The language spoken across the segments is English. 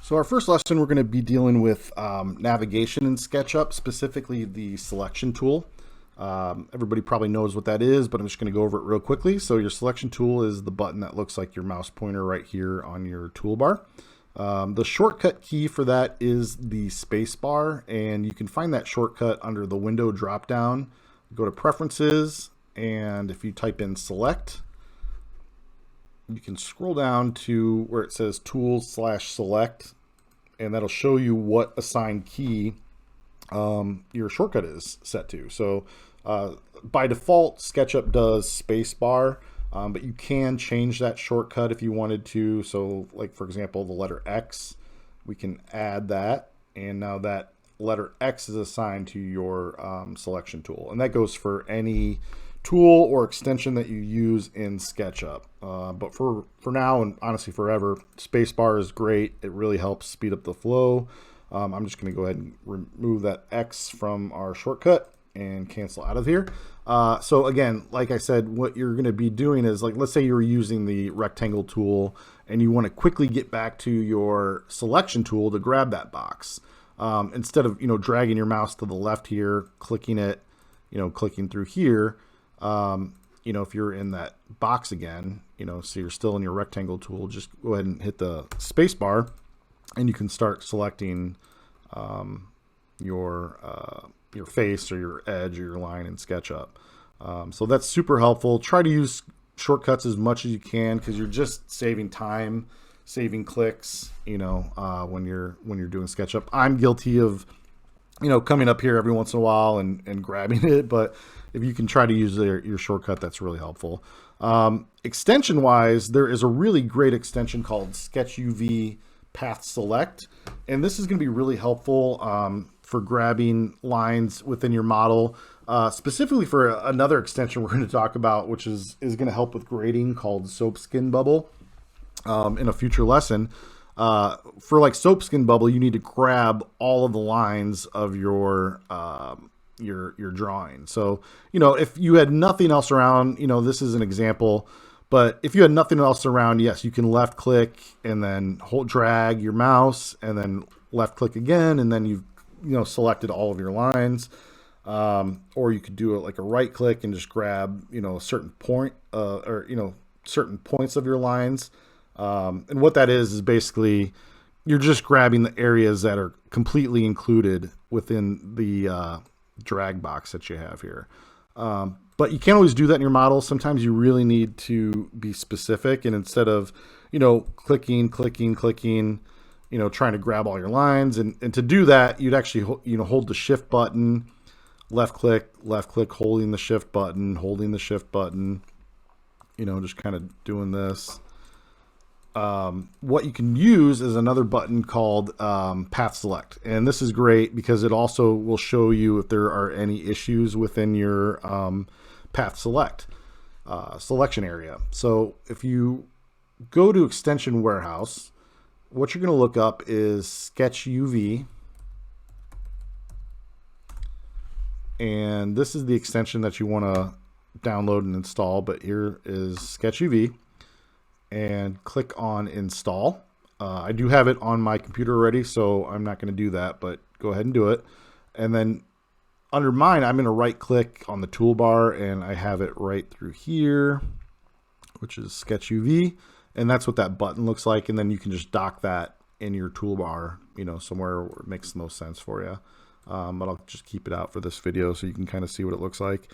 So our first lesson, we're going to be dealing with navigation in SketchUp, specifically the selection tool. Everybody probably knows what that is, but I'm just going to go over it real quickly. So your selection tool is the button that looks like your mouse pointer right here on your toolbar. The shortcut key for that is the space bar, and you can find that shortcut under the window drop down. Go to Preferences, and if you type in Select, you can scroll down to where it says Tools/Select, and that'll show you what assigned key your shortcut is set to. So by default, SketchUp does spacebar, but you can change that shortcut if you wanted to. So like, for example, the letter X, we can add that, and now that letter X is assigned to your selection tool, and that goes for any tool or extension that you use in SketchUp. But for now, and honestly forever, spacebar is great. It really helps speed up the flow. I'm just going to go ahead and remove that X from our shortcut and cancel out of here. So again, like I said, what you're going to be doing is, like, let's say you're using the rectangle tool and you want to quickly get back to your selection tool to grab that box. Instead of, dragging your mouse to the left here, clicking it, clicking through here, if you're in that box again, so you're still in your rectangle tool, just go ahead and hit the space bar and you can start selecting your face or your edge or your line in SketchUp. So that's super helpful. Try to use shortcuts as much as you can, because you're just saving time, saving clicks, when you're doing SketchUp. I'm guilty of, coming up here every once in a while and grabbing it, but if you can try to use your shortcut, that's really helpful. Extension wise, there is a really great extension called SketchUV Path Select, and this is going to be really helpful for grabbing lines within your model, specifically for another extension we're going to talk about, which is going to help with grading, called Soap Skin Bubble, in a future lesson. For like Soap Skin Bubble, you need to grab all of the lines of your drawing. So, if you had nothing else around, this is an example, but if you had nothing else around, yes, you can left click and then drag your mouse and then left click again, and then you've, selected all of your lines. Or you could do it like a right click and just grab, a certain point, or, certain points of your lines. And what that is basically you're just grabbing the areas that are completely included within the drag box that you have here. But you can't always do that in your model. Sometimes you really need to be specific, and instead of, clicking, trying to grab all your lines, and to do that, you'd actually, hold the shift button, left click, holding the shift button, just kind of doing this. What you can use is another button called Path Select, and this is great because it also will show you if there are any issues within your Path Select selection area. So if you go to Extension Warehouse, what you're going to look up is SketchUV, and this is the extension that you want to download and install. But here is SketchUV, and click on Install. I do have it on my computer already, so I'm not going to do that, but go ahead and do it. And then under mine, I'm going to right click on the toolbar, and I have it right through here, which is SketchUV, and that's what that button looks like. And then you can just dock that in your toolbar, somewhere where it makes the most sense for you. But I'll just keep it out for this video so you can kind of see what it looks like.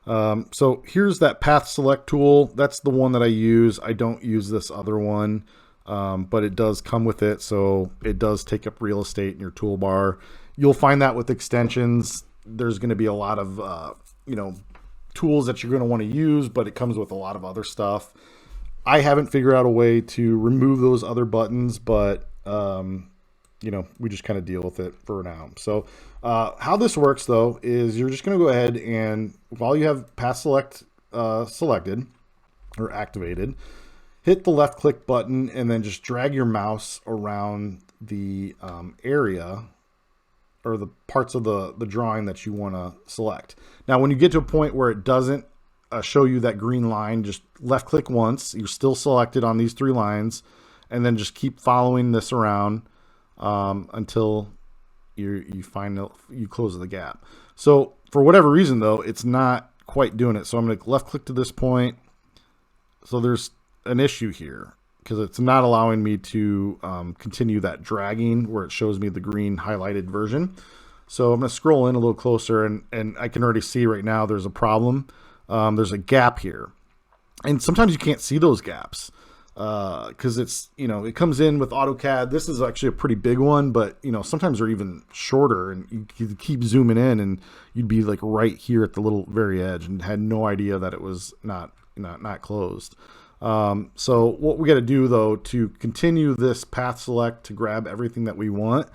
So here's that Path Select tool. That's the one that I use. I don't use this other one, but it does come with it. So it does take up real estate in your toolbar. You'll find that with extensions. There's going to be a lot of, tools that you're going to want to use, but it comes with a lot of other stuff. I haven't figured out a way to remove those other buttons, but, we just kind of deal with it for now. So how this works, though, is you're just going to go ahead and, while you have Path Select selected or activated, hit the left click button and then just drag your mouse around the area or the parts of the drawing that you want to select. Now, when you get to a point where it doesn't show you that green line, just left click once. You're still selected on these three lines, and then just keep following this around until you close the gap. So for whatever reason though, it's not quite doing it. So I'm going to left click to this point. So there's an issue here because it's not allowing me to continue that dragging where it shows me the green highlighted version. So I'm going to scroll in a little closer, and I can already see right now there's a problem. There's a gap here. And sometimes you can't see those gaps because it's, it comes in with AutoCAD. This is actually a pretty big one, but, sometimes they're even shorter, and you keep zooming in and you'd be like right here at the little very edge and had no idea that it was not closed. So what we got to do though, to continue this path select to grab everything that we want,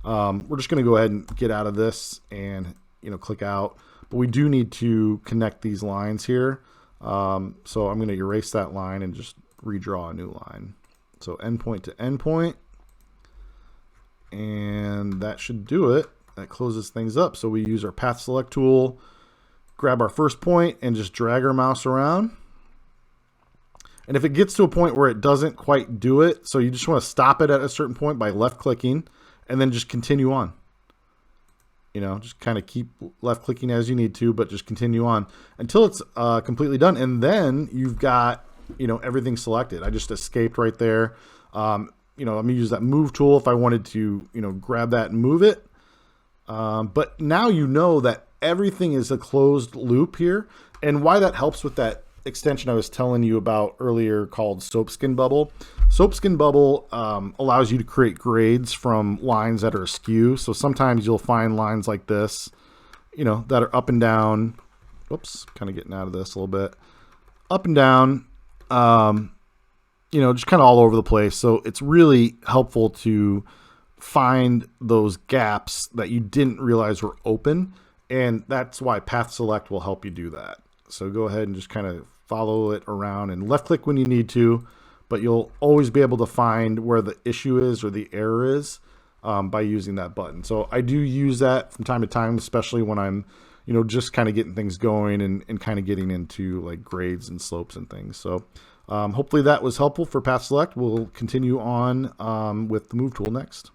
we're just going to go ahead and get out of this and, click out, but we do need to connect these lines here. So I'm going to erase that line and just redraw a new line. So endpoint to endpoint, and that should do it. That closes things up. So we use our path select tool, grab our first point and just drag our mouse around. And if it gets to a point where it doesn't quite do it, so you just want to stop it at a certain point by left clicking and then just continue on. Just kind of keep left clicking as you need to, but just continue on until it's completely done. And then you've got, everything selected. I just escaped right there. I'm going to use that move tool if I wanted to, grab that and move it. But now you know that everything is a closed loop here. And why that helps with that extension I was telling you about earlier called Soapskin Bubble. Soapskin Bubble allows you to create grades from lines that are askew. So sometimes you'll find lines like this, that are up and down. Whoops, kind of getting out of this a little bit. Up and down, just kind of all over the place. So it's really helpful to find those gaps that you didn't realize were open. And that's why Path Select will help you do that. So go ahead and just kind of follow it around and left click when you need to, but you'll always be able to find where the issue is or the error is by using that button. So I do use that from time to time, especially when I'm, just kind of getting things going and kind of getting into like grades and slopes and things. So hopefully that was helpful for Path Select. We'll continue on with the Move tool next.